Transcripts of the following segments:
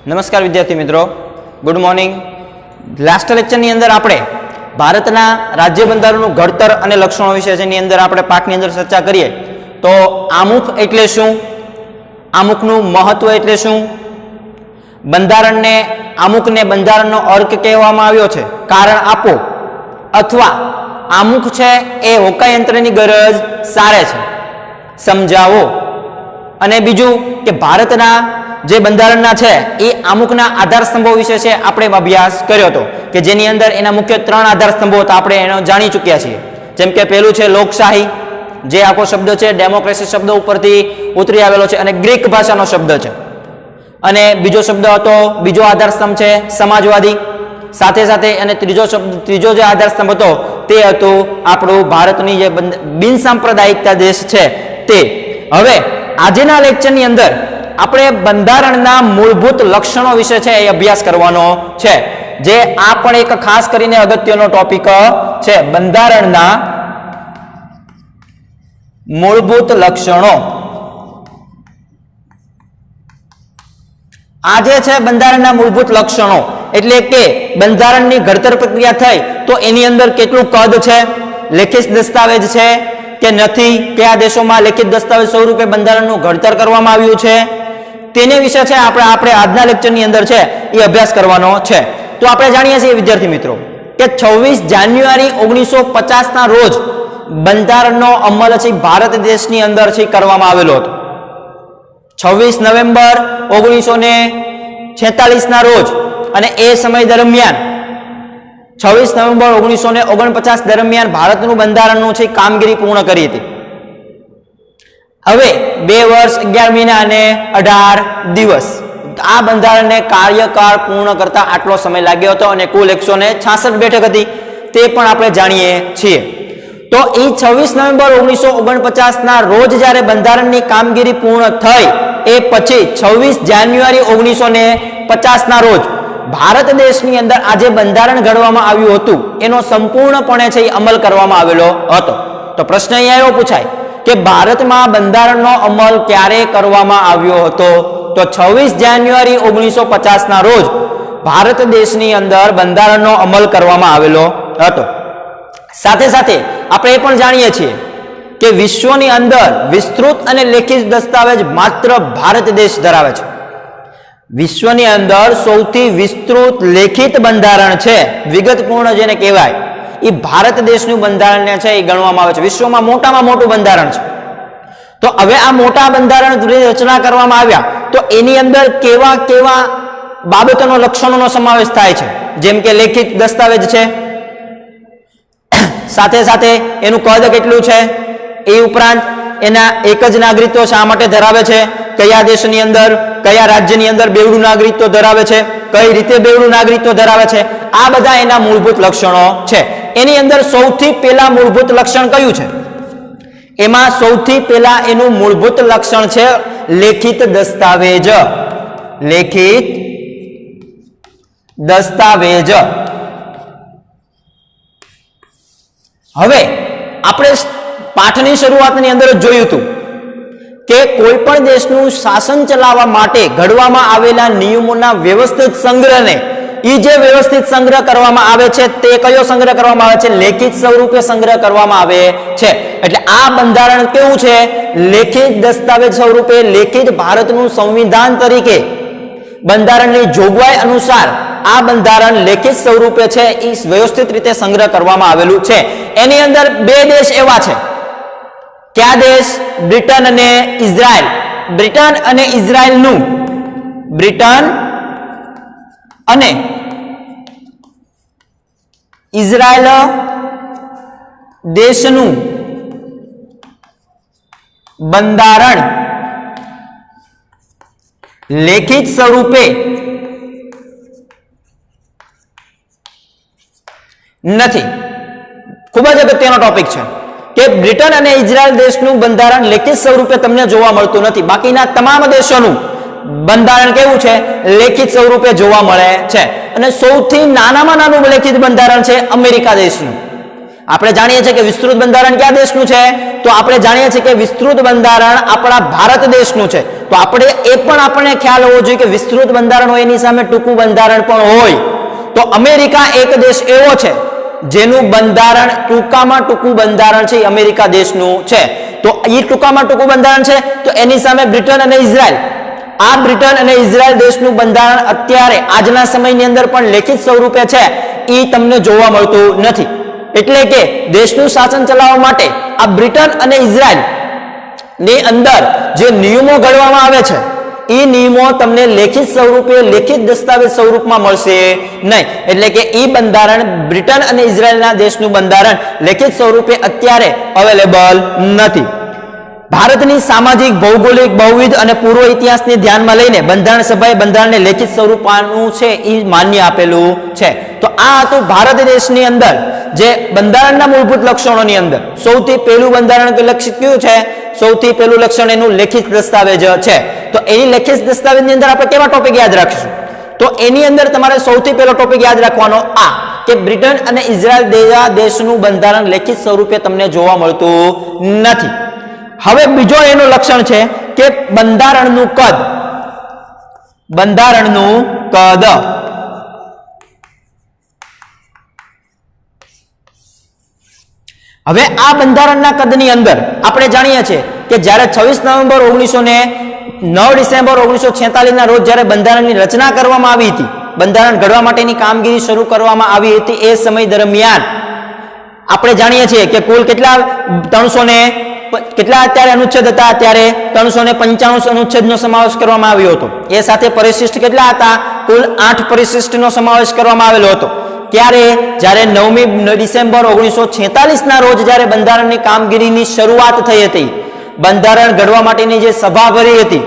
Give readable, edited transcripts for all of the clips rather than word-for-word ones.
नमस्कार विद्यार्थी मित्रों, गुड मॉर्निंग। लास्ट लेक्चरनी अंदर आपणे भारतना राज्य બંધારણનું ઘડતર અને લક્ષણો વિશેની અંદર આપણે પાઠની અંદર ચર્ચા કરીએ તો આમુખ એટલે શું, આમુખનું મહત્વ એટલે શું, બંધારણને આમુખને બંધારણનો અર્ક કહેવામાં આવ્યો છે, કારણ આપો, અથવા આમુખ છે એ હોકાયંત્રની ગરજ સારે છે, સમજાવો। અને બીજું કે ભારતના જે બંધારણના છે એ આમુખના આધાર સ્તંભો વિશે છે આપણે અભ્યાસ કર્યો હતો કે જેની અંદર એના મુખ્ય 3 આધાર સ્તંભો હતા, આપણે એનો જાણી ચૂક્યા છીએ। જેમ કે પહેલું છે લોકશાહી, જે આખો શબ્દ છે ડેમોક્રેસી શબ્દ ઉપરથી ઉતરી આવેલો છે અને ગ્રીક ભાષાનો શબ્દ છે। અને બીજો શબ્દ હતો, બીજો આધાર સ્તંભ છે સમાજવાદી, સાથે સાથે અને ત્રીજો જે આધાર સ્તંભ હતો તે હતું આપણું ભારતની જે બિનસાંપ્રદાયિકતા દેશ છે તે। હવે આજના લેક્ચરની અંદર આપણે બંધારણના મૂળભૂત લક્ષણો વિશે છે એ અભ્યાસ કરવાનો છે, જે આ પણ એક ખાસ કરીને અગત્યનો ટોપિક છે, બંધારણના મૂળભૂત લક્ષણો। આ જે છે બંધારણના મૂળભૂત લક્ષણો એટલે કે બંધારણની ઘડતર પ્રક્રિયા થઈ તો એની અંદર કેટલું કદ છે, લેખિત દસ્તાવેજ છે કે નથી, કયા દેશોમાં લેખિત દસ્તાવેજ સ્વરૂપે બંધારણનું ઘડતર કરવામાં આવ્યું છે, તેને વિશે છે આપણે આજના લેક્ચરની અંદર છે એ અભ્યાસ કરવાનો છે। તો આપણે જાણીએ છીએ વિદ્યાર્થી મિત્રો કે 26 જાન્યુઆરી 1950 ના રોજ બંધારણનો અમલ છે ભારત દેશની અંદર છે કરવામાં આવેલો હતો। 26 નવેમ્બર 1946 ના રોજ અને એ સમય દરમિયાન 26 નવેમ્બર 1949 દરમિયાન ભારતનું બંધારણનું છે કામગીરી પૂર્ણ કરી હતી। હવે 2 વર્ષ 11 મહિના અને 18 દિવસ આ બંધારણને કાર્યકાળ પૂર્ણ કરતા આટલો સમય લાગ્યો હતો અને કુલ 166 બેઠક હતી તે પણ આપણે જાણીએ છીએ। તો એ 26 નવેમ્બર 1949 ના રોજ જ્યારે બંધારણની કામગીરી પૂર્ણ થઈ એ પછી 26 જાન્યુઆરી 1950 ના રોજ ભારત દેશની અંદર આજે બંધારણ ઘડવામાં આવ્યું હતું એનો સંપૂર્ણપણે છે એ અમલ કરવામાં આવેલો હતો। તો પ્રશ્ન અહીંયા એવો પૂછાય કે ભારતમાં બંધારણનો અમલ ક્યારે કરવામાં આવ્યો હતો? તો 26 જાન્યુઆરી 1950 ના રોજ ભારત દેશની અંદર બંધારણનો અમલ કરવામાં આવેલો હતો। સાથે સાથે આપણે એ પણ જાણીએ છીએ કે વિશ્વની અંદર વિસ્તૃત અને લેખિત દસ્તાવેજ માત્ર ભારત દેશ ધરાવે છે। વિશ્વની અંદર સૌથી વિસ્તૃત લેખિત બંધારણ છે, વિગતપૂર્ણ જેને કહેવાય, એ ભારત દેશનું બંધારણ છે એ ગણવામાં આવે છે, વિશ્વમાં મોટામાં મોટું બંધારણ છે। તો હવે આ મોટા બંધારણ રચના કરવામાં આવ્યા તો એની અંદર કેવા કેવા બાબતોનો લક્ષણોનો સમાવેશ થાય છે, જેમ કે લેખિત દસ્તાવેજ છે, સાથે સાથે એનું કદ કેટલું છે, એ ઉપરાંત એના એક જ નાગરિકત્વ શા માટે ધરાવે છે, કયા દેશની અંદર કયા રાજ્યની અંદર બેવડું નાગરિકત્વ ધરાવે છે, કઈ રીતે બેવડું નાગરિકત્વ ધરાવે છે, આ બધા એના મૂળભૂત લક્ષણો છે। એની અંદર સૌથી પહેલા મૂળભૂત લક્ષણ કયું છે? એમાં સૌથી પહેલા એનું મૂળભૂત લક્ષણ છે લેખિત દસ્તાવેજ, લેખિત દસ્તાવેજ। હવે આપણે પાઠની શરૂઆતની અંદર જ જોયું હતું કે કોઈ પણ દેશનું શાસન ચલાવવા માટે ઘડવામાં આવેલા નિયમોના વ્યવસ્થિત સંગ્રહને જે વ્યવસ્થિત સંગ્રહ કરવામાં આવે છે તે કયો સંગ્રહ કરવામાં આવે છે? લેખિત સ્વરૂપે સંગ્રહ કરવામાં આવે છે। એટલે આ બંધારણ કેવું છે? લેખિત દસ્તાવેજ સ્વરૂપે, લેખિત ભારતનું સંવિધાન તરીકે બંધારણની જોગવાઈ અનુસાર આ બંધારણ લેખિત સ્વરૂપે છે એ વ્યવસ્થિત રીતે સંગ્રહ કરવામાં આવેલું છે। એની અંદર 2 દેશ એવા છે, કયા દેશ? બ્રિટન અને ઇઝરાયલ। બ્રિટન અને ઇઝરાયલનું, બ્રિટન અને ઇઝરાયલ દેશનું બંધારણ લેખિત સ્વરૂપે નથી। ખૂબ જ અગત્યનો ટોપિક છે કે બ્રિટન અને ઇઝરાયલ દેશનું બંધારણ લેખિત સ્વરૂપે તમને જોવા મળતું નથી, બાકીના તમામ દેશોનું બંધારણ કેવું છે? લેખિત સ્વરૂપે જોવા મળે છે। અને સૌથી નાનામાં નાનું લેખિત બંધારણ છે અમેરિકા દેશનું। આપણે જાણીએ છીએ કે વિસ્તૃત બંધારણ કયા દેશનું છે? તો આપણે જાણીએ છીએ કે વિસ્તૃત બંધારણ આપણા ભારત દેશનું છે। તો આપણે એ પણ આપણને ખ્યાલ હોવો જોઈએ કે વિસ્તૃત બંધારણ હોય એની સામે ટૂંકું બંધારણ પણ હોય. તો અમેરિકા એક દેશ એવો છે જેનું બંધારણ ટૂંકામાં ટૂંકું બંધારણ છે, અમેરિકા દેશનું છે. તો એ ટૂંકામાં ટૂંકું બંધારણ છે, તો એની સામે બ્રિટન અને ઇઝરાયલ, આ બ્રિટન અને ઇઝરાયલ દેશનું બંધારણ અત્યારે આજના સમયની અંદર પણ લેખિત સ્વરૂપે છે, એ તમને જોવા મળતું નથી. એટલે કે દેશનું શાસન ચલાવવા માટે આ બ્રિટન અને ઇઝરાયલ ની અંદર જે નિયમો ઘડવામાં આવે છે એ નિયમો તમને લેખિત સ્વરૂપે, લેખિત દસ્તાવેજ સ્વરૂપમાં મળશે નહીં. એટલે કે એ બંધારણ બ્રિટન અને ઇઝરાયલના દેશનું બંધારણ લેખિત સ્વરૂપે અત્યારે અવેલેબલ નથી. ભારતની સામાજિક, ભૌગોલિક, બહુવિધ અને પૂર્વ ઇતિહાસને ધ્યાનમાં લઈને બંધારણ સભાએ બંધારણને લેખિત સ્વરૂપનું છે એ માન્ય આપેલું છે. તો આ હતું ભારત દેશની અંદર જે બંધારણના મૂળભૂત લક્ષણોની અંદર સૌથી પહેલું બંધારણ લક્ષિત કયું છે? સૌથી પહેલું લક્ષણ એનું લેખિત દસ્તાવેજ છે. તો એની લેખિત દસ્તાવેજની અંદર આપણે કેવા ટોપિક યાદ રાખીશું? તો એની અંદર તમારે સૌથી પહેલો ટોપિક યાદ રાખવાનો આ કે બ્રિટન અને ઇઝરાયલ દેશનું બંધારણ લેખિત સ્વરૂપે તમને જોવા મળતું નથી. હવે બીજો એનું લક્ષણ છે કે બંધારણનું કદ. બંધારણનું કદ. હવે આ બંધારણના કદની અંદર આપણે જાણીએ છીએ કે જ્યારે 26 નવેમ્બર 9 ડિસેમ્બર 1946 ના રોજ જ્યારે બંધારણની રચના કરવામાં આવી હતી, બંધારણ ઘડવા માટેની કામગીરી શરૂ કરવામાં આવી હતી, એ સમય દરમિયાન આપણે જાણીએ છીએ કે કુલ કેટલા 300 કેટલા અત્યારે અનુચ્છેદ હતા? અત્યારે 395 અનુચ્છેદનો સમાવેશ કરવામાં આવ્યો હતો. એ સાથે પરિશિષ્ટ કેટલા હતા? કુલ 8 પરિશિષ્ટનો સમાવેશ કરવામાં આવેલો હતો. ત્યારે જ્યારે 9 ડિસેમ્બર 1946 ના રોજ જ્યારે બંધારણની કામગીરીની શરૂઆત થઈ હતી, બંધારણ ઘડવા માટેની જે સભા ભરી હતી,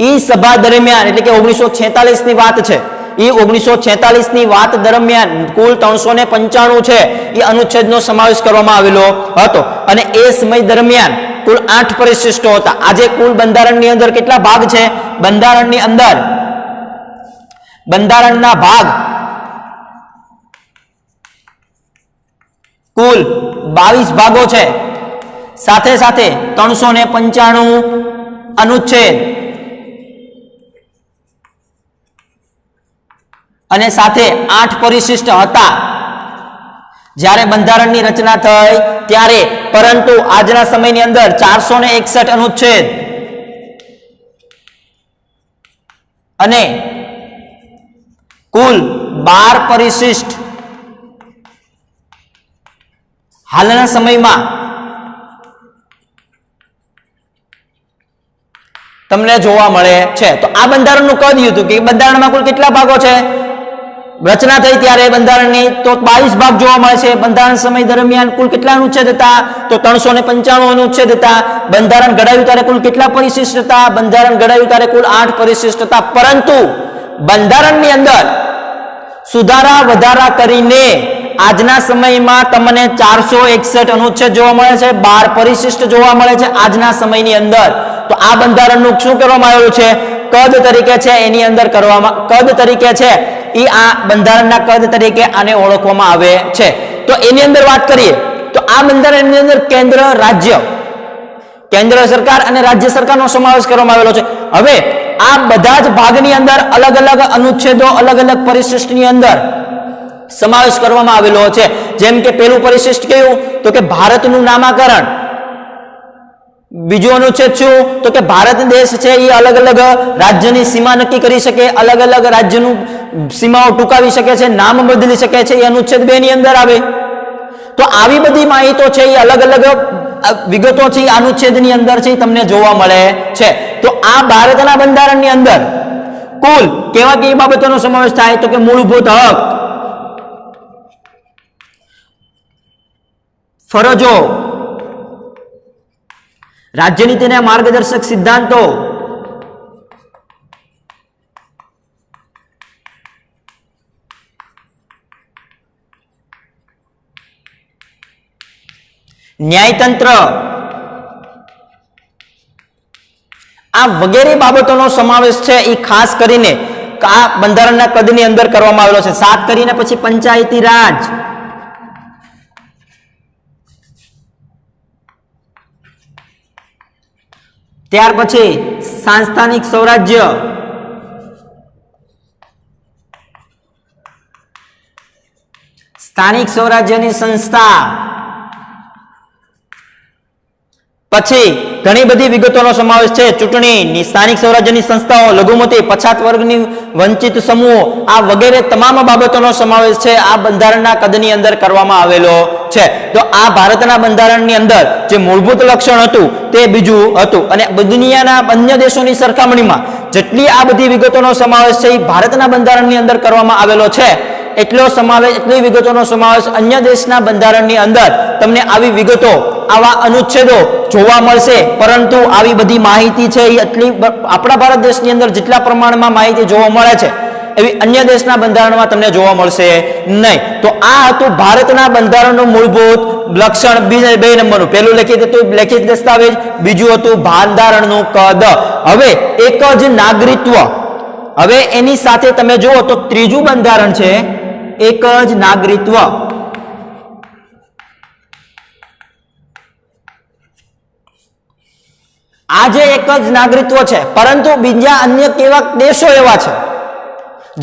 એ સભા દરમિયાન, એટલે કે 1946 ની વાત છે, એ 1946 ની વાત દરમિયાન કુલ 395 છે એ અનુચ્છેદનો સમાવેશ કરવામાં આવેલો હતો. અને એ સમય દરમિયાન કુલ 8 પરિશિષ્ટો હતા. આજે કુલ બંધારણની અંદર કેટલા ભાગ છે? બંધારણની અંદર બંધારણના ભાગ કુલ 22 ભાગો છે. સાથે સાથે 395 અનુચ્છેદ અને સાથે 8 પરિશિષ્ટ હતા જ્યારે બંધારણની રચના થઈ ત્યારે. પરંતુ આજના સમયની અંદર 461 અનુચ્છેદ અને કુલ 12 પરિશિષ્ટ હાલના સમયમાં તમને જોવા મળે છે. તો આ બંધારણનું કદ હતું કે બંધારણમાં કુલ કેટલા ભાગો છે? રચના થઈ ત્યારે બંધારણની તો 22 ભાગ જોવા મળે છે. બંધારણ સમય દરમિયાન કુલ કેટલા અનુચ્છેદ હતા? તો 395 અનુચ્છેદ હતા. બંધારણ ઘડાયું ત્યારે કુલ કેટલા પરિશિષ્ટ હતા? બંધારણ ઘડાયું ત્યારે કુલ 8 પરિશિષ્ટ હતા. પરંતુ બંધારણની અંદર સુધારા વધારા કરીને આજના સમયમાં તમને 461 અનુચ્છેદ જોવા મળે છે, 12 પરિશિષ્ટ જોવા મળે છે આજના સમયની અંદર. તો આ બંધારણનું શું કરવામાં આવ્યું છે? કદ તરીકે છે એની અંદર કરવામાં, કદ તરીકે છે એ આ બંધારણના કદ તરીકે આને ઓળખવામાં આવે છે. તો એની અંદર વાત કરીએ તો આ બંધારણની અંદર કેન્દ્ર, રાજ્ય, કેન્દ્ર સરકાર અને રાજ્ય સરકારનો સમાવેશ કરવામાં આવેલો છે. હવે આ બધા જ ભાગની અંદર અલગ અલગ અનુચ્છેદો, અલગ અલગ પરિશિષ્ટની અંદર સમાવેશ કરવામાં આવેલો છે. જેમ કે પેલું પરિશિષ્ટ કયું? તો કે ભારતનું નામાકરણ. બીજું અનુચ્છેદ શું? તો કે ભારત દેશ છે એ અલગ અલગ રાજ્યની સીમા નક્કી કરી શકે, અલગ અલગ રાજ્યનું સીમાઓ ટૂંકાવી શકે છે, નામ બદલી શકે છે, એ અનુચ્છેદ 2 ની અંદર આવે. તો આવી બધી માહિતો છે એ અલગ અલગ વિગતો છે એ અનુચ્છેદની અંદર છે તમને જોવા મળે છે. તો આ ભારતના બંધારણની અંદર કુલ કેવી બાબતોનો સમાવેશ થાય? તો કે મૂળભૂત હક, ફરજો, રાજ્યનીતિના માર્ગદર્શક સિદ્ધાંતો, ન્યાયતંત્ર, આ વગેરે બાબતોનો સમાવેશ છે એ ખાસ કરીને આ બંધારણના કદની અંદર કરવામાં આવેલો છે. 7 કરીને પછી પંચાયતી રાજ, ત્યાર પછી સંસ્થાનિક સ્વરાજ્ય, સ્થાનિક સ્વરાજ્યની સંસ્થા, પછી ઘણી બધી વિગતોનો સમાવેશ છે. ચૂંટણી, સ્થાનિક સ્વરાજ્યની સંસ્થાઓ, લઘુમતી, પછાત વર્ગની વંચિત સમૂહો, આ વગેરે તમામ બાબતોનો સમાવેશ છે આ બંધારણના કદની અંદર કરવામાં આવેલો છે. તો આ ભારતના બંધારણની અંદર જે મૂળભૂત લક્ષણ હતું તે બીજું હતું, અને દુનિયાના અન્ય દેશોની સરખામણીમાં જેટલી આ બધી વિગતોનો સમાવેશ છે એ ભારતના બંધારણની અંદર કરવામાં આવેલો છે, એટલી વિગતોનો સમાવેશ અન્ય દેશના બંધારણની અંદર તમને આવી વિગતો, આવા અનુચ્છેદો જોવા મળશે. પરંતુ આવી બધી માહિતી છે એ એટલી આપણા ભારત દેશની અંદર જેટલા પ્રમાણમાં માહિતી જોવા મળે છે એવી અન્ય દેશના બંધારણમાં તમને જોવા મળશે નહીં. તો આ હતું ભારતના બંધારણનું મૂળભૂત લક્ષણ. 2 નંબરનું પહેલું લેખિત દસ્તાવેજ, બીજું હતું બંધારણનું કદ. હવે એક જ નાગરિકત્વ, હવે એની સાથે તમે જુઓ તો ત્રીજું બંધારણ છે એક જ નાગરિકત્વ. આજે એક જ નાગરિકત્વ છે, પરંતુ બીજા અન્ય કેવા દેશો એવા છે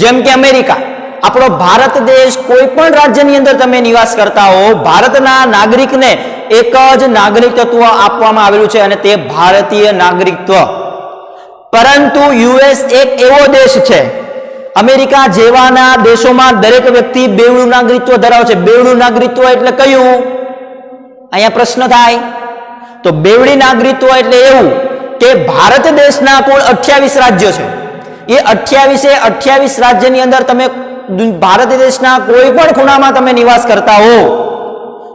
જેમ કે અમેરિકા. આપણો ભારત દેશ કોઈ પણ રાજ્યની અંદર તમે નિવાસ કરતા હો, ભારતના નાગરિકને એક જ નાગરિકત્વ આપવામાં આવેલું છે અને તે ભારતીય નાગરિકત્વ. પરંતુ યુએસ એક એવો દેશ છે, અમેરિકા જેવાના દેશોમાં દરેક વ્યક્તિ બેવડું નાગરિકત્વ ધરાવે છે. બેવડું નાગરિકત્વ એટલે કયું? અહીંયા પ્રશ્ન થાય તો બેવડી નાગરિકત્વ એટલે એવું કે ભારત દેશના કુલ 28 રાજ્યો છે. એ 28 રાજ્યની અંદર તમે ભારત દેશના કોઈ પણ ખૂણામાં તમે નિવાસ કરતા હો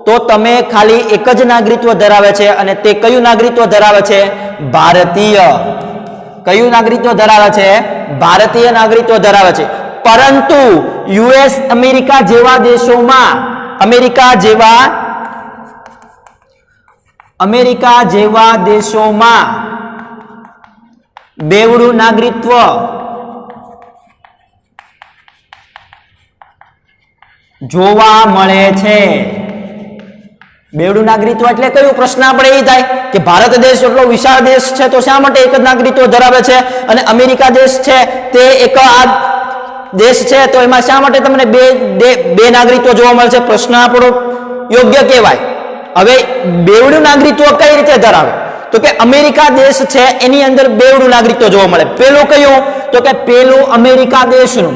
તો તમે ખાલી એક જ નાગરિકત્વ ધરાવે છે, અને તે કયું નાગરિકત્વ ધરાવે છે? ભારતીય. કયું નાગરિકત્વ ધરાવે છે? ભારતીય નાગરિકત્વ ધરાવે છે. પરંતુ યુએસ, અમેરિકા જેવા દેશોમાં, અમેરિકા જેવા દેશોમાં બેવડું નાગરિકત્વ જોવા મળે છે. બેવડું નાગરિકત્વ એટલે કયું? પ્રશ્ન આપણે એ થાય કે ભારત દેશ એટલો વિશાળ દેશ છે તો શા માટે એક જ નાગરિકત્વ ધરાવે છે, અને અમેરિકા દેશ છે તે એક આ દેશ છે તો એમાં શા માટે તમને બે નાગરિકત્વ જોવા મળે છે? પ્રશ્ન આપણો યોગ્ય કહેવાય. હવે બેવડું નાગરિકત્વ કઈ રીતે ધરાવે? તો કે અમેરિકા દેશ છે એની અંદર બેવડું નાગરિકત્વ જોવા મળે. પેલું કયું? તો કે પેલું અમેરિકા દેશનું,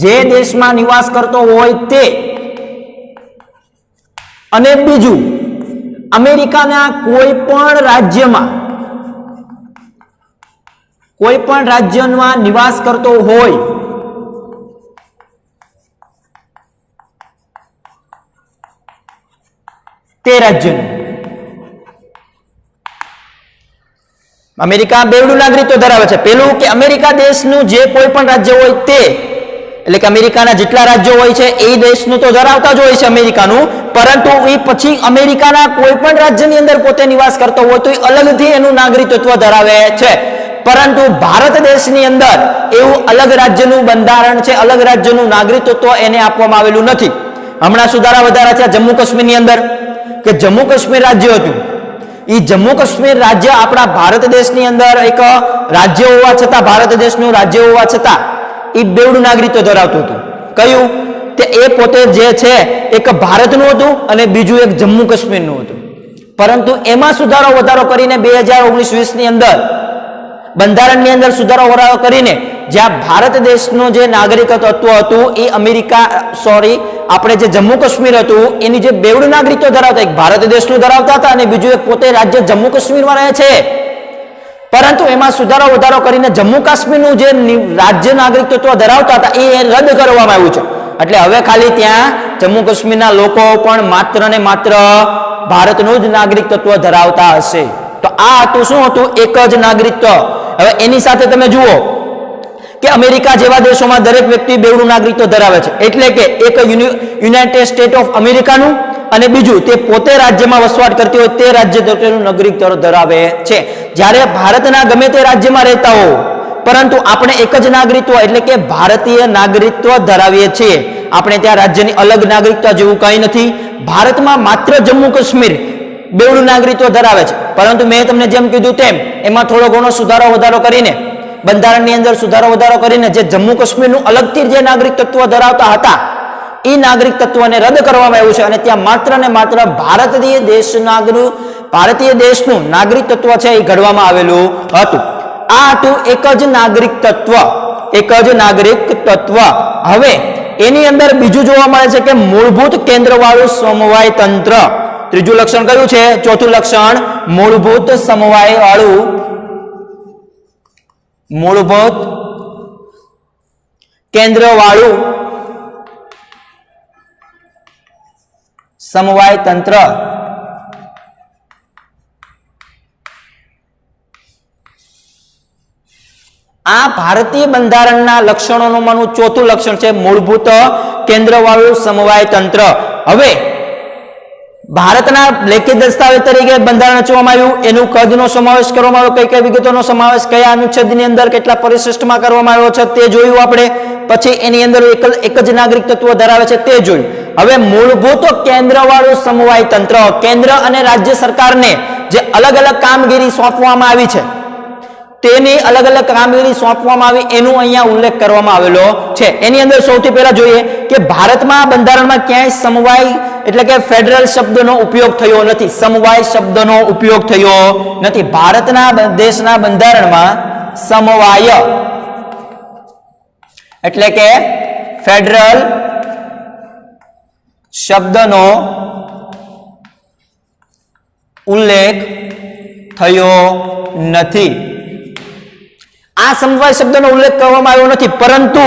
જે દેશમાં નિવાસ કરતો હોય તે, અને બીજું અમેરિકાના કોઈ પણ રાજ્યમાં નિવાસ કરતો હોય તે રાજ્યનું. અમેરિકા બેવડું નાગરિકત્વ ધરાવે છે. પેલું કે અમેરિકા દેશનું જે કોઈ પણ રાજ્ય હોય તે, એટલે કે અમેરિકાના જેટલા રાજ્યો હોય છે એ દેશનું તો ધરાવતા જ હોય છે અમેરિકાનું, પરંતુ એ પછી અમેરિકાના કોઈ પણ રાજ્યની અંદર પોતે નિવાસ કરતો હોય તો એ અલગથી એનું નાગરિકત્વ ધરાવે છે. પરંતુ ભારત દેશની અંદર એવું અલગ રાજ્યનું બંધારણ છે, અલગ રાજ્યનું નાગરિકત્વ એને આપવામાં આવેલું નથી. હમણાં સુધારા વધારા થયા જમ્મુ કાશ્મીરની અંદર, કે જમ્મુ કાશ્મીર રાજ્ય હતું, એ જમ્મુ કાશ્મીર રાજ્ય આપણા ભારત દેશની અંદર એક રાજ્ય હોવા છતાં, ભારત દેશનું રાજ્ય હોવા છતાં એ બેવડું નાગરિકત્વ ધરાવતું હતું. કયું? તે એ પોતે જે છે એક ભારતનું હતું અને બીજું એક જમ્મુ કાશ્મીરનું હતું. પરંતુ એમાં સુધારો વધારો કરીને 2019-20 ની અંદર બંધારણની અંદર સુધારો વધારો કરીને જ્યાં ભારત દેશનું જે નાગરિકત્વ હતું એ આપણે જે જમ્મુ કાશ્મીર હતું એની જે બેવડું નાગરિકત્વ ધરાવતા, એક ભારત દેશનું ધરાવતા હતા અને બીજું એક પોતે રાજ્ય જમ્મુ કાશ્મીરમાં રહે છે. પરંતુ એમાં સુધારો વધારો કરીને જમ્મુ કાશ્મીરનું જે રાજ્ય નાગરિકત્વ ધરાવતા હતા એ રદ કરવામાં આવ્યું છે. એટલે હવે ખાલી ત્યાં જમ્મુ કાશ્મીરના લોકો પણ માત્ર ને માત્ર ભારતનું જ નાગરિકત્વ ધરાવતા હશે. તો આ હતું શું હતું? એક જ નાગરિકત્વ. હવે એની સાથે તમે જુઓ કે અમેરિકા જેવા દેશોમાં દરેક વ્યક્તિ બેવડું નાગરિકત્વ ધરાવે છે. એટલે કે એક યુનાઇટેડ સ્ટેટ ઓફ અમેરિકાનું અને બીજું તે પોતે રાજ્યમાં વસવાટ કરતી હોય તે રાજ્ય તેનું નાગરિકત્વ ધરાવે છે. જ્યારે ભારતના ગમે તે રાજ્યમાં રહેતા હો, પરંતુ આપણે એક જ નાગરિકત્વ એટલે કે ભારતીય નાગરિકત્વ ધરાવીએ છીએ. આપણે ત્યાં રાજ્યની અલગ નાગરિકતા જેવું કંઈ નથી. ભારતમાં માત્ર જમ્મુ કાશ્મીર બેવડું નાગરિકત્વ ધરાવે છે, પરંતુ મેં તમને જેમ કીધું તેમ એમાં થોડો ઘણો સુધારો વધારો કરીને બંધારણની અંદર સુધારો વધારો કરીને જે જમ્મુ કાશ્મીરનું અલગથી જે નાગરિક તત્વ ધરાવતા હતા એ નાગરિક તત્વને રદ કરવામાં આવ્યું છે અને ત્યાં માત્ર ને માત્ર ભારતીય દેશનું નાગરિક તત્વ છે એ ઘડવામાં આવેલું હતું. આ હતું એક જ નાગરિક તત્વ. હવે એની અંદર બીજું જોવા મળે છે કે મૂળભૂત કેન્દ્રવાળું સમવાય તંત્ર. ત્રીજું લક્ષણ કયું છે? ચોથું લક્ષણ મૂળભૂત કેન્દ્રવાળું સમવાય તંત્ર. આ ભારતીય બંધારણના લક્ષણોમાંનું ચોથું લક્ષણ છે મૂળભૂત કેન્દ્રવાળું સમવાય તંત્ર. હવે ભારતના લેખિત દસ્તાવેજ તરીકે બંધારણ રચવામાં આવ્યું, એનું કદનો સમાવેશ કરવામાં આવ્યો, કઈ કઈ વિગતોનો સમાવેશ કયા અનુચ્છેદની અંદર કેટલા પરિશિષ્ટમાં કરવામાં આવ્યો છે તે જોયું આપણે. પછી એની અંદર એક જ નાગરિક તત્વ ધરાવે છે તે જોયું. હવે મૂળભૂત કેન્દ્રવાળું સમવાય તંત્ર, કેન્દ્ર અને રાજ્ય સરકારને જે અલગ અલગ કામગીરી સોંપવામાં આવી છે તેની અલગ અલગ કામગીરી સોંપવામાં આવી એનો અહીંયા ઉલ્લેખ કરવામાં આવેલો છે. એની અંદર સૌથી પહેલા જોઈએ કે ભારતમાં બંધારણમાં ક્યાંય સમવાય એટલે કે ફેડરલ શબ્દનો ઉપયોગ થયો નથી. સમવાય શબ્દનો ઉપયોગ થયો નથી. ભારતના દેશના બંધારણમાં સમવાય એટલે કે ફેડરલ શબ્દનો ઉલ્લેખ થયો નથી. આ સમવાય શબ્દનો ઉલ્લેખ કરવામાં આવ્યો નથી, પરંતુ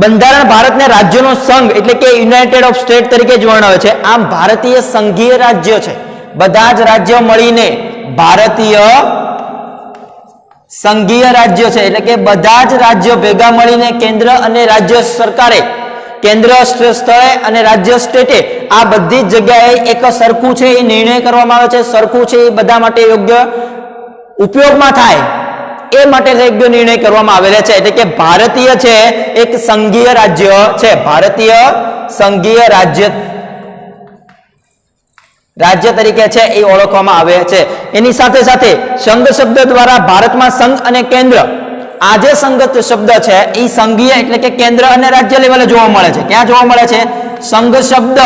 બંધારણ ભારતને રાજ્યોનો સંઘ એટલે કે યુનાઇટેડ ઓફ સ્ટેટ તરીકે જ વર્ણવે છે. આમ ભારતીય સંઘીય રાજ્ય છે. બધા જ રાજ્યો મળીને ભારતીય સંઘીય રાજ્ય છે, એટલે કે બધા જ રાજ્યો ભેગા મળીને કેન્દ્ર અને રાજ્ય સરકારે, કેન્દ્ર સ્થળે અને રાજ્ય સ્ટેટે આ બધી જ જગ્યાએ એક સરખું છે એ નિર્ણય કરવામાં આવે છે. સરખું છે એ બધા માટે યોગ્ય ઉપયોગમાં થાય એ માટે યોગ્ય નિર્ણય કરવામાં આવેલા છે. એટલે કે ભારતીય છે એક સંઘીય રાજ્ય છે. ભારતીય સંઘીય રાજ્ય તરીકે છે એ ઓળખવામાં આવે છે. એની સાથે સાથે સંઘ શબ્દ દ્વારા ભારતમાં સંઘ અને કેન્દ્ર, આ જે સંઘ શબ્દ છે એ સંઘીય એટલે કે કેન્દ્ર અને રાજ્ય લેવલે જોવા મળે છે. ક્યાં જોવા મળે છે? સંઘ શબ્દ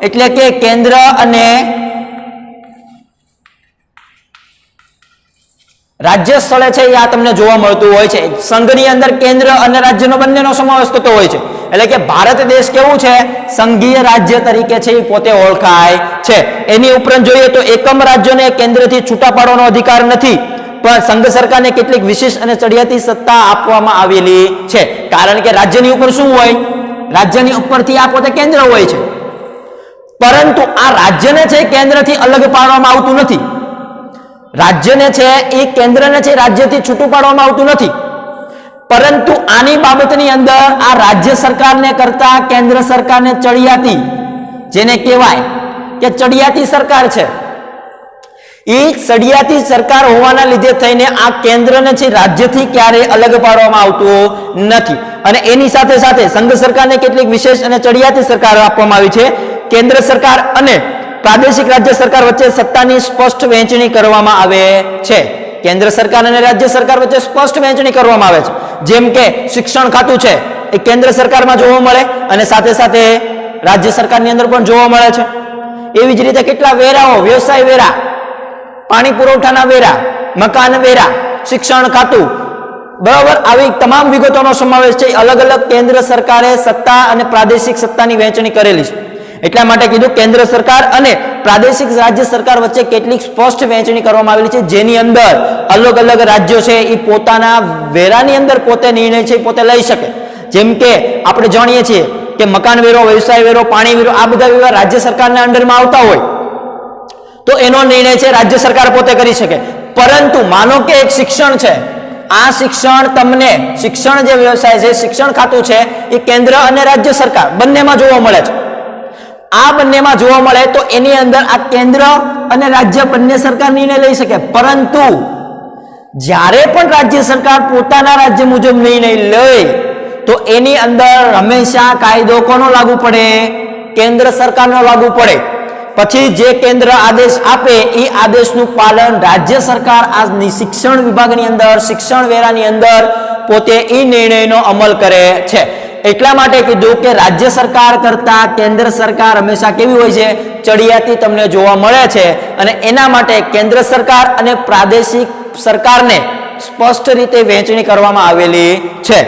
એટલે કે કેન્દ્ર અને રાજ્ય સ્થળે છે એ આ તમને જોવા મળતું હોય છે. સંઘની અંદર કેન્દ્ર અને રાજ્યનો બંનેનો સમાવેશ થતો હોય છે. એટલે કે ભારત દેશ કેવું છે? સંઘીય રાજ્ય તરીકે છે એ પોતે ઓળખાય છે. એની ઉપરાંત જોઈએ તો એકમ રાજ્યોને કેન્દ્રથી છૂટા પાડવાનો અધિકાર નથી, પણ સંઘ સરકારને કેટલીક વિશેષ અને ચડિયાતી સત્તા આપવામાં આવેલી છે. કારણ કે રાજ્યની ઉપર શું હોય? રાજ્યની ઉપરથી આ પોતે કેન્દ્ર હોય છે, પરંતુ આ રાજ્યને છે કેન્દ્રથી અલગ પાડવામાં આવતું નથી. રાજ્યને છે એ કેન્દ્રને છે રાજ્યથી છૂટું પાડવામાં આવતું નથી, પરંતુ આની બાબતની અંદર આ રાજ્ય સરકારને કરતા કેન્દ્ર સરકારને ચડિયાતી, જેને કહેવાય કે ચડિયાતી સરકાર છે, એ ચડિયાતી સરકાર હોવાના લીધે થઈને આ કેન્દ્રને છે રાજ્યથી ક્યારેય અલગ પાડવામાં આવતું નથી. અને એની સાથે સાથે સંઘ સરકારને કેટલીક વિશેષ અને ચડિયાતી સરકાર આપવામાં આવી છે. કેન્દ્ર સરકાર અને પ્રાદેશિક રાજ્ય સરકાર વચ્ચે સત્તાની સ્પષ્ટ વહેંચણી કરવામાં આવે છે. કેન્દ્ર સરકાર અને રાજ્ય સરકાર વચ્ચે સ્પષ્ટ વહેંચણી કરવામાં આવે છે. જેમ કે શિક્ષણ ખાતું છે એ કેન્દ્ર સરકારમાં જોવા મળે અને સાથે સાથે રાજ્ય સરકારની અંદર પણ જોવા મળે છે. એવી જ રીતે કેટલા વેરાઓ, વ્યવસાય વેરા, પાણી પુરવઠાના વેરા, મકાન વેરા, શિક્ષણ ખાતું, બરાબર, આવી તમામ વિગતોનો સમાવેશ છે. અલગ અલગ કેન્દ્ર સરકારે સત્તા અને પ્રાદેશિક સત્તાની વહેંચણી કરેલી છે. એટલા માટે કીધું કેન્દ્ર સરકાર અને પ્રાદેશિક રાજ્ય સરકાર વચ્ચે કેટલીક સ્પષ્ટ વહેંચણી કરવામાં આવેલી છે, જેની અંદર અલગ અલગ રાજ્યો છે એ પોતાના વેરાની અંદર પોતે નિર્ણય છે પોતે લઈ શકે. જેમ કે આપણે જાણીએ છીએ કે મકાન વેરો, વ્યવસાય વેરો, પાણી વેરો, આ બધા વેરા રાજ્ય સરકારના અંડરમાં આવતા હોય તો એનો નિર્ણય છે રાજ્ય સરકાર પોતે કરી શકે. પરંતુ માનો કે એક શિક્ષણ છે, આ શિક્ષણ જે વ્યવસાય છે, શિક્ષણ ખાતું છે, એ કેન્દ્ર અને રાજ્ય સરકાર બંનેમાં જોવા મળે છે. આ બંનેમાં જોવા મળે તો એની અંદર આ કેન્દ્ર અને રાજ્ય બંને સરકાર નિર્ણય લઈ શકે, પરંતુ જ્યારે પણ રાજ્ય સરકાર પોતાના રાજ્ય મુજબ નિર્ણય લે તો એની અંદર હંમેશા કાયદો કોનો લાગુ પડે? કેન્દ્ર સરકારનો લાગુ પડે. પછી જે કેન્દ્ર આદેશ આપે એ આદેશનું પાલન રાજ્ય સરકાર આ શિક્ષણ વિભાગની અંદર, શિક્ષણ વેરાની અંદર પોતે એ નિર્ણયનો અમલ કરે છે. એટલા માટે કીધું કે રાજ્ય સરકાર કરતા કેન્દ્ર સરકાર હંમેશા કેવી હોય છે? ચડિયાતી તમને જોવા મળે છે. અને એના માટે કેન્દ્ર સરકાર અને પ્રાદેશિક સરકારને સ્પષ્ટ રીતે વહેંચણી કરવામાં આવેલી છે.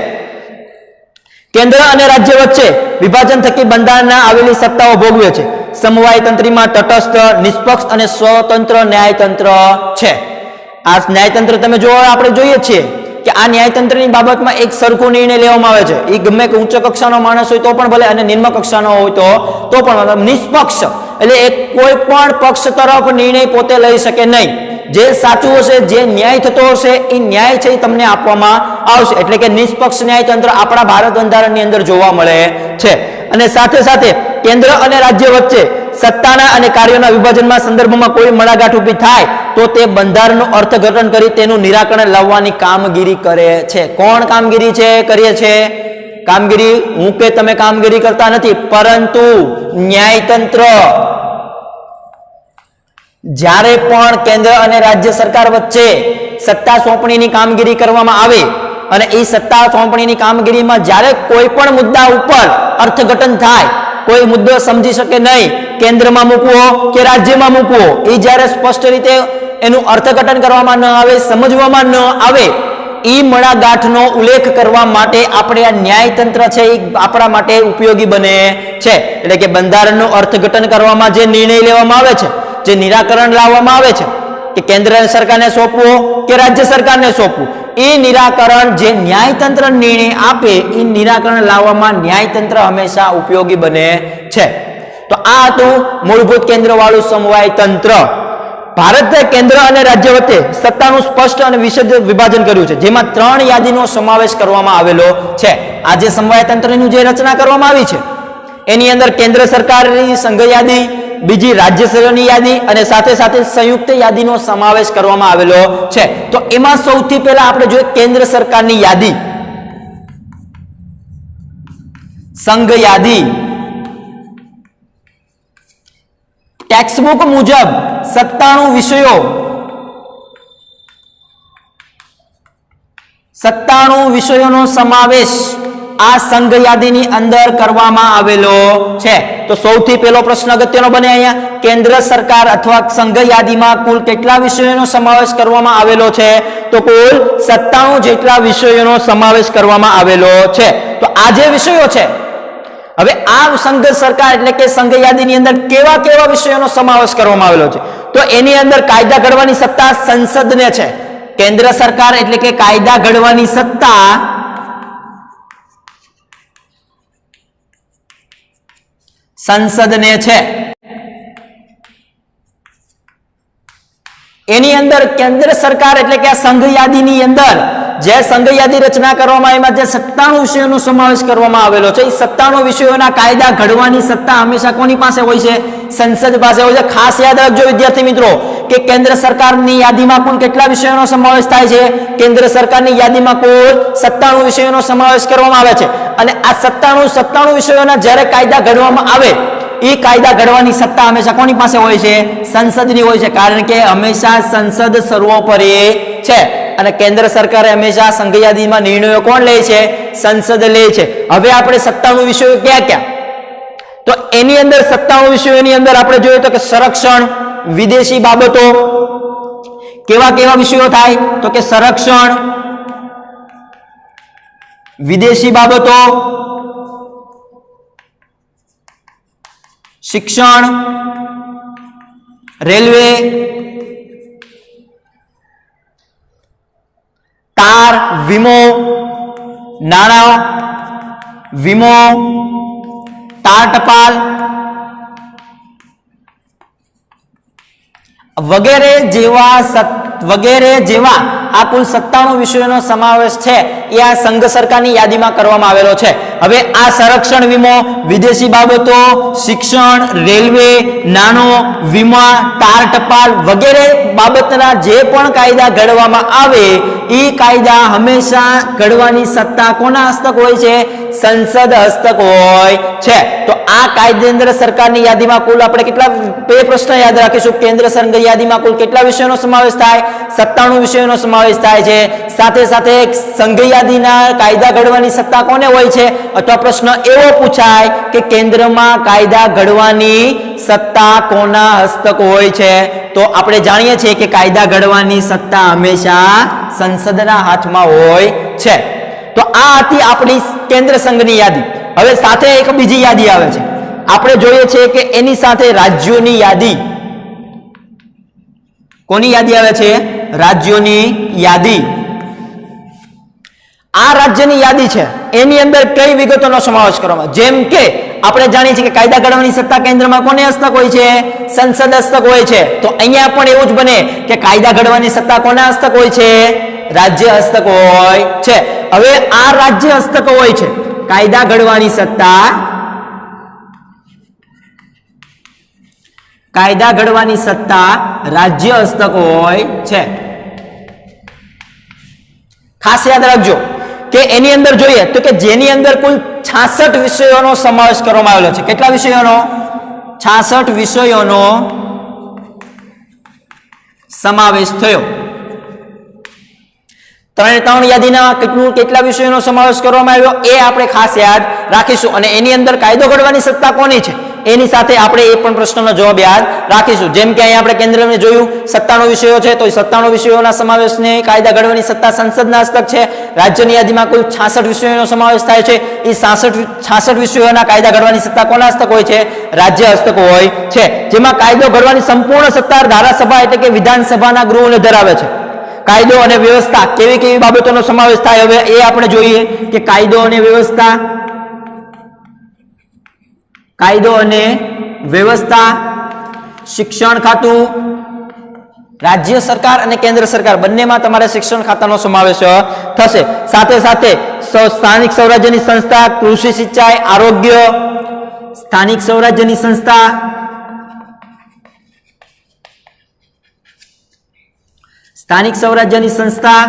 કેન્દ્ર અને રાજ્ય વચ્ચે વિભાજન થકી બંધારણના આવેલી સત્તાઓ ભોગવે છે. સમવાય તંત્રમાં તટસ્થ, નિષ્પક્ષ અને સ્વતંત્ર ન્યાયતંત્ર છે. આ ન્યાયતંત્ર તમે જો આપણે જોઈએ છીએ કે આ ન્યાયતંત્રની બાબતમાં એક સરખો નિર્ણય લેવામાં આવે છે. એ ગમે કે ઉચ્ચ કક્ષાનો માણસ હોય તો પણ ભલે અને નિમ્ન કક્ષાનો હોય તો પણ નિષ્પક્ષ, એટલે એક કોઈ પણ પક્ષ તરફ નિર્ણય પોતે લઈ શકે નહીં. જે સાચું હશે, જે ન્યાય થતો હશે એ ન્યાય છે એ તમને આપવામાં આવશે. એટલે કે નિષ્પક્ષ ન્યાયતંત્ર આપણા ભારત બંધારણની અંદર જોવા મળે છે. અને સાથે સાથે કેન્દ્ર અને રાજ્ય વચ્ચે સત્તાના અને કાર્યોના વિભાજનના સંદર્ભમાં કોઈ મડાગાંઠ ઊભી થાય તો તે બંધારણનું અર્થઘટન કરી તેનું નિરાકરણ લાવવાની કામગીરી કરે છે. કોણ કામગીરી કરીએ છે? કામગીરી હું કે તમે કામગીરી કરતા નથી, પરંતુ ન્યાયતંત્ર. જ્યારે પણ કેન્દ્ર અને રાજ્ય સરકાર વચ્ચે સત્તા સોંપણીની કામગીરી કરવામાં આવે અને એ સત્તા સોંપણીની કામગીરીમાં જ્યારે કોઈ પણ મુદ્દા ઉપર અર્થઘટન થાય, કોઈ મુદ્દો સમજી શકે નહીં, કેન્દ્રમાં મૂકવો કે રાજ્યમાં મૂકવો, એ જ્યારે સ્પષ્ટ રીતે એનું અર્થઘટન કરવામાં ન આવે, સમજવામાં ન આવે, એ મડાગાંઠનો ઉલ્લેખ કરવા માટે આપણે આ ન્યાયતંત્ર છે એ આપણા માટે ઉપયોગી બને છે. એટલે કે બંધારણનું અર્થઘટન કરવામાં જે નિર્ણય લેવામાં આવે છે, જે નિરાકરણ લાવવામાં આવે છે કે કેન્દ્ર સરકારને સોંપવો કે રાજ્ય સરકારને સોંપવું, એ નિરાકરણ જે ન્યાયતંત્ર નિર્ણય આપે એ નિરાકરણ લાવવામાં ન્યાયતંત્ર હંમેશા ઉપયોગી બને છે. તો આ હતું મૂળભૂત કેન્દ્ર વાળું સમવાય તંત્ર. ભારતે કેન્દ્ર અને રાજ્ય વચ્ચે સત્તાનું સ્પષ્ટ અને વિશદ વિભાજન કર્યું છે, જેમાં 3 યાદીનો સમાવેશ કરવામાં આવેલો છે. આ જે સમવાય તંત્રની જે રચના કરવામાં આવી છે એની અંદર કેન્દ્ર સરકારની સંઘ યાદી, બીજી રાજ્ય સ્તરની યાદી અને સાથે સાથે સંયુક્ત યાદીનો સમાવેશ કરવામાં આવેલો છે. તો એમાં સૌથી પહેલા આપણે જોઈએ કેન્દ્ર સરકારની યાદી, સંઘ યાદી. ટેક્સ્ટબુક મુજબ 97 વિષયો, 97 વિષયોનો સમાવેશ આ સંઘ યાદીની અંદર કરવામાં આવેલો છે. તો સૌથી પહેલો પ્રશ્ન અગત્યનો બને અહીંયા, કેન્દ્ર સરકાર અથવા સંઘ યાદીમાં કુલ કેટલા વિષયોનો સમાવેશ કરવામાં આવેલો છે? તો કુલ 97 જેટલા વિષયોનો સમાવેશ કરવામાં આવેલો છે. તો આ જે વિષયો છે, હવે આ સંઘ સરકાર એટલે કે સંઘ યાદીની અંદર કેવા કેવા વિષયોનો સમાવેશ કરવામાં આવેલો છે? તો એની અંદર કાયદા ઘડવાની સત્તા સંસદને છે. કેન્દ્ર સરકાર એટલે કે કાયદા ઘડવાની સત્તા સંસદને છે. એની અંદર કેન્દ્ર સરકાર એટલે કે આ સંઘ યાદીની અંદર જે સંઘ યાદી રચના કરવામાં એમાં જે 97 વિષયોનો સમાવેશ કરવામાં આવેલો છે, એ 97 વિષયોના કાયદા ઘડવાની સત્તા હંમેશા કોની પાસે હોય છે? સંસદ પાસે હોય છે. ખાસ યાદ રાખજો વિદ્યાર્થી મિત્રો કે કેન્દ્ર સરકારની યાદીમાં કુલ કેટલા વિષયોનો સમાવેશ થાય છે? કેન્દ્ર સરકારની યાદીમાં કુલ 97 વિષયોનો સમાવેશ કરવામાં આવે છે. અને આ 97 વિષયોના જ્યારે કાયદા ઘડવામાં આવે, એ કાયદા ઘડવાની સત્તા હંમેશા કોની પાસે હોય છે? સંસદની હોય છે. કારણ કે હંમેશા સંસદ સર્વોપરી છે અને કેન્દ્ર સરકારે હંમેશા સંઘ યાદીમાં નિર્ણયો કોણ લે છે? સંસદ લે છે. હવે આપણે 97 વિષયો ક્યાં ક્યાં? તો એની અંદર 97 વિષયોની અંદર આપણે જોઈએ તો કે સંરક્ષણ, વિદેશી બાબતો. કેવા કેવા વિષયો થાય? તો કે સંરક્ષણ, વિદેશી બાબતો, શિક્ષણ, રેલવે, તાર, વીમો, નાણાં, વીમો, તાર ટપાલ વગેરે જેવા આ કુલ 97 વિષયોનો સમાવેશ છે એ આ સંઘ સરકારની યાદીમાં કરવામાં આવેલો છે. હવે આ સંરક્ષણ, વીમો, વિદેશી બાબતો, શિક્ષણ, રેલવે, નાણો, વીમા, તાર ટપાલ વગેરે બાબતના જે પણ કાયદા ઘડવામાં આવે એ કાયદા હંમેશા ઘડવાની સત્તા કોના હસ્તક હોય છે? સંસદ હસ્તક હોય છે. તો આ કેન્દ્ર સરકારની યાદીમાં કુલ આપણે કેટલા બે પ્રશ્ન યાદ રાખીશું. કેન્દ્ર સરકારની યાદીમાં કુલ કેટલા વિષયોનો સમાવેશ થાય? 97 વિષયોનો સમાવેશ થાય છે. સાથે સાથે સંઘ યાદીના કાયદા ઘડવાની સત્તા કોને હોય છે? અથવા પ્રશ્ન એવો પૂછાય કે કેન્દ્રમાં કાયદા ઘડવાની સત્તા કોના હસ્તક હોય છે? તો આપણે જાણીએ છીએ કે કાયદા ઘડવાની સત્તા હંમેશા સંસદના હાથમાં હોય છે. તો આ હતી આપણી કેન્દ્ર સંઘની યાદી. હવે સાથે એક બીજી યાદી આવે છે. આપણે જોઈએ છીએ કે એની સાથે રાજ્યોની યાદી. કોની યાદી આવે છે? રાજ્યોની યાદી. આ રાજ્યની યાદી છે એની અંદર કઈ વિગતોનો સમાવેશ કરવામાં? જેમ કે આપણે જાણીએ છીએ કે કાયદા ઘડવાની સત્તા કેન્દ્રમાં કોને હસ્તક હોય છે? સંસદ હસ્તક હોય છે. તો અહીંયા પણ એવું જ બને કે કાયદા ઘડવાની સત્તા કોના હસ્તક હોય છે? રાજ્ય હસ્તક હોય છે. હવે આ રાજ્ય હસ્તક હોય છે કાયદા ઘડવાની સત્તા. કાયદા ઘડવાની સત્તા રાજ્ય હસ્તક હોય છે. ખાસ યાદ રાખજો કે એની અંદર જોઈએ તો કે જેની અંદર કુલ 66 વિષયોનો સમાવેશ કરવામાં આવેલો છે. કેટલા વિષયોનો? 66 વિષયોનો સમાવેશ થયો. ત્રણ યાદીના કેટલા વિષયોનો સમાવેશ કરવામાં આવ્યો એ આપણે ખાસ યાદ રાખીશું. અને એની અંદર કાયદો ઘડવાની સત્તા કોની છે એની સાથે આપણે એ પણ પ્રશ્નનો જવાબ યાદ રાખીશું. જેમ કે અહીંયા આપણે કેન્દ્રમાં જોયું 97 વિષયો છે તો 97 વિષયોના સમાવેશને કાયદા ઘડવાની સત્તા સંસદના હસ્તક છે. રાજ્યની યાદીમાં કુલ 66 વિષયોનો સમાવેશ થાય છે. એ 66 વિષયોના કાયદા ઘડવાની સત્તા કોના હસ્તક હોય છે? રાજ્ય હસ્તક હોય છે. જેમાં કાયદો ઘડવાની સંપૂર્ણ સત્તા ધારાસભા એટલે કે વિધાનસભાના ગૃહોને ધરાવે છે. કાયદો અને વ્યવસ્થા કેવી કેવી બાબતોનો સમાવેશ થાય હવે એ આપણે જોઈએ કે કાયદો અને વ્યવસ્થા. કાયદો અને વ્યવસ્થા, શિક્ષણ ખાતું, રાજ્ય સરકાર અને કેન્દ્ર સરકાર બંનેમાં તમારે શિક્ષણ ખાતાનો સમાવેશ થશે. સાથે સાથે સ્થાનિક સ્વરાજ્યની સંસ્થા, કૃષિ સિંચાઈ, આરોગ્ય, સ્થાનિક સ્વરાજ્યની સંસ્થા, સ્થાનિક સ્વરાજ્યની સંસ્થા,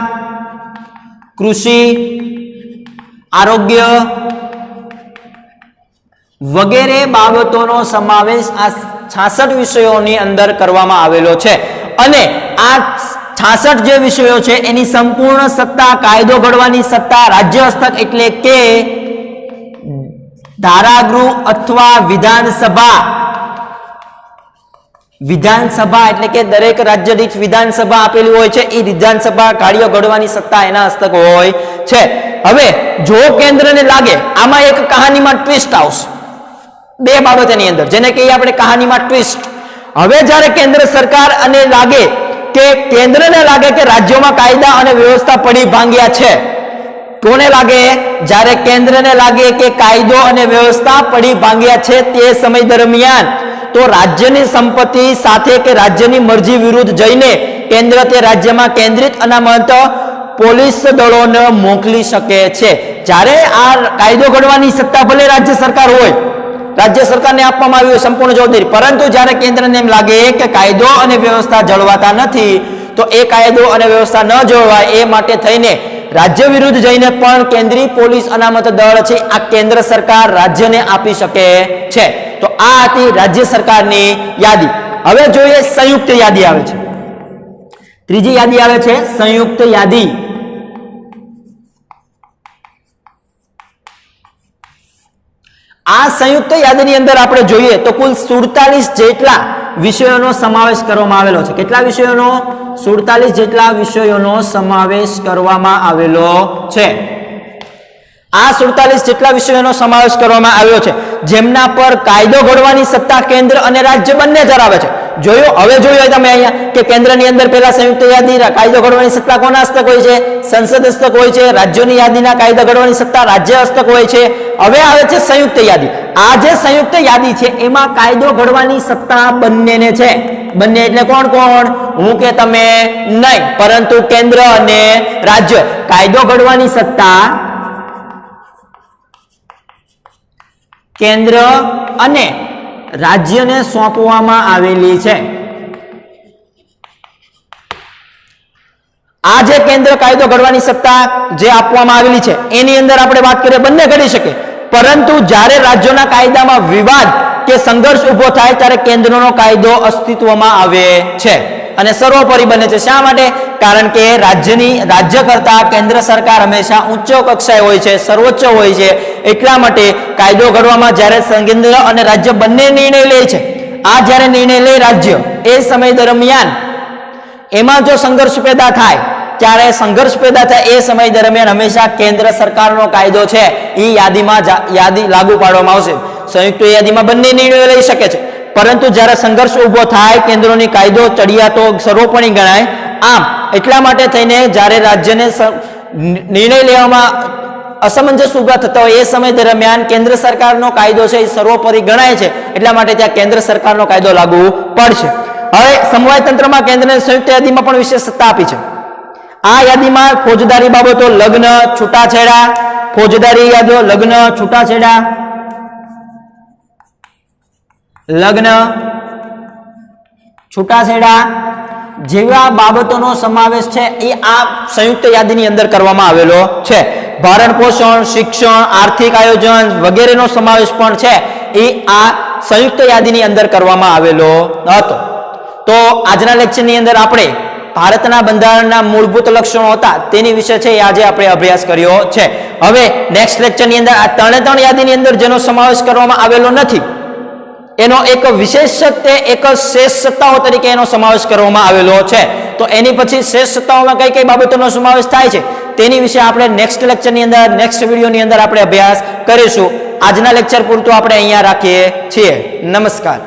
કૃષિ, આરોગ્ય વગેરે બાબતોનો સમાવેશ આ 66 વિષયોની અંદર કરવામાં આવેલો છે. અને આ 66 જે વિષયો છે એની સંપૂર્ણ સત્તા કાયદો ઘડવાની સત્તા રાજ્ય હસ્તક એટલે કે ધારાગૃહ અથવા વિધાનસભા. વિધાનસભા એટલે કે દરેક રાજ્ય દીઠ વિધાનસભા આપેલી હોય છે. એ વિધાનસભા કાર્ય ઘડવાની સત્તા એના હસ્તક હોય છે. હવે જો કેન્દ્રને લાગે આમાં એક કહાનીમાં ટ્વિસ્ટ આવશે બે બાબત એની અંદર જેને કહીએ આપણે કહાનીમાં ટ્વિસ્ટ. હવે જ્યારે કેન્દ્ર સરકાર અને લાગે કે કેન્દ્રને લાગે કે રાજ્યોમાં કાયદા અને વ્યવસ્થા પડી ભાંગ્યા છે. કોને લાગે? જ્યારે કેન્દ્રને લાગે કે કાયદો અને વ્યવસ્થા પડી ભાંગ્યા છે તે સમય દરમિયાન તો રાજ્યની સંપત્તિ સાથે કે રાજ્યની મરજી વિરુદ્ધ જઈને કેન્દ્ર તે રાજ્યમાં કેન્દ્રિત અનામત પોલીસ દળોને મોકલી શકે છે. જ્યારે આ કાયદો ઘડવાની સત્તા ભલે રાજ્ય સરકાર હોય, રાજ્ય સરકારને આપવામાં આવી હોય સંપૂર્ણ જવાબદારી, પરંતુ જ્યારે કેન્દ્રને એમ લાગે કે કાયદો અને વ્યવસ્થા જળવાતા નથી તો એ કાયદો અને વ્યવસ્થા ન જળવાય એ માટે થઈને રાજ્ય વિરુદ્ધ જઈને પણ કેન્દ્રીય પોલીસ અનામત દળ છે આ કેન્દ્ર સરકાર રાજ્યને આપી શકે છે. તો આ હતી રાજ્ય સરકારની યાદી. હવે જોઈએ સંયુક્ત યાદી આવે છે. ત્રીજી યાદી આવે છે સંયુક્ત યાદી. આ સંયુક્ત યાદીની અંદર આપણે જોઈએ તો કુલ 47 જેટલા વિષયોનો સમાવેશ કરવામાં આવેલો છે. કેટલા વિષયોનો? 47 જેટલા વિષયોનો સમાવેશ કરવામાં આવેલો છે. આ 47 જેટલા વિષયોનો સમાવેશ કરવામાં આવ્યો છે જેમના પર કાયદો ઘડવાની સત્તા કેન્દ્ર અને રાજ્ય બંને ધરાવે છે. જોયું? હવે જોયું તમે અહીંયા કે કેન્દ્રની અંદર પહેલા સંયુક્ત યાદી કાયદો ઘડવાની સત્તા કોના હસ્તક હોય છે? સંસદ હસ્તક હોય છે. રાજ્યોની યાદીના કાયદા ઘડવાની સત્તા રાજ્ય હસ્તક હોય છે. હવે આવે છે સંયુક્ત યાદી. આ જે સંયુક્ત યાદી છે એમાં કાયદો ઘડવાની સત્તા બંનેને છે. બંને એટલે કોણ કોણ? હું કે તમે નહીં, પરંતુ કેન્દ્ર અને રાજ્ય. કાયદો ઘડવાની સત્તા કેન્દ્ર અને રાજ્યને સોંપવામાં આવેલી છે. આ જે કેન્દ્ર કાયદો ઘડવાની સત્તા જે આપવામાં આવેલી છે એની અંદર આપણે વાત કરીએ બંને ઘડી શકે, પરંતુ જ્યારે રાજ્યોના કાયદામાં વિવાદ કે સંઘર્ષ ઉભો થાય ત્યારે કેન્દ્રનો કાયદો અસ્તિત્વમાં આવે છે અને સર્વોપરી બને છે. શા માટે? કારણ કે રાજ્ય કરતા કેન્દ્ર સરકાર હંમેશા ઉચ્ચ કક્ષાએ હોય છે, સર્વોચ્ચ હોય છે. એટલા માટે કાયદો ઘડવામાં જ્યારે કેન્દ્ર અને રાજ્ય બંને નિર્ણય લે છે, આ જ્યારે નિર્ણય લે રાજ્ય એ સમય દરમિયાન એમાં જો સંઘર્ષ પેદા થાય ત્યારે સંઘર્ષ પેદા થાય એ સમય દરમિયાન હંમેશા કેન્દ્ર સરકારનો કાયદો છે એ યાદી લાગુ પાડવામાં આવશે. સંયુક્ત યાદીમાં બંને નિર્ણયો લઈ શકે છે, પરંતુ જ્યારે સંઘર્ષ ઉભો થાય કેન્દ્રોની કાયદો ચડિયાતો સર્વોપરી ગણાય. આમ એટલા માટે થઈને જ્યારે રાજ્યને નિર્ણય લેવામાં અસમંજસ ઉભા થતા હોય એ સમય દરમિયાન કેન્દ્ર સરકારનો કાયદો છે એ સર્વોપરી ગણાય છે. એટલા માટે ત્યાં કેન્દ્ર સરકારનો કાયદો લાગુ પડશે. હવે સમવાય તંત્રમાં કેન્દ્રને સંયુક્ત યાદીમાં પણ વિશેષ સત્તા આપી છે. આ યાદીમાં ફોજદારી બાબતો, લગ્ન, છૂટાછેડા, ફોજદારી યાદો, લગ્ન, છૂટાછેડા, જેવા બાબતોનો સમાવેશ છે એ આ સંયુક્ત યાદીની અંદર કરવામાં આવેલો છે. ભરણ પોષણ, શિક્ષણ, આર્થિક આયોજન વગેરેનો સમાવેશ પણ છે એ આ સંયુક્ત યાદીની અંદર કરવામાં આવેલો હતો. તો આજના લેક્ચરની અંદર આપણે ભારતના બંધારણના મૂળભૂત લક્ષણો હતા તેની વિશે છે આજે આપણે અભ્યાસ કર્યો છે. હવે નેક્સ્ટ લેક્ચરની અંદર આ ત્રણે યાદીની અંદર જેનો સમાવેશ કરવામાં આવેલો નથી એનો એક વિશેષ એક શેષ સત્તાઓ તરીકે એનો સમાવેશ કરવામાં આવેલો છે. તો એની પછી શેષ સત્તાઓમાં કઈ કઈ બાબતોનો સમાવેશ થાય છે તેની વિશે આપણે નેક્સ્ટ લેક્ચરની અંદર નેક્સ્ટ વિડીયોની અંદર આપણે અભ્યાસ કરીશું. આજના લેક્ચર પૂરતું આપણે અહીંયા રાખીએ છીએ. નમસ્કાર.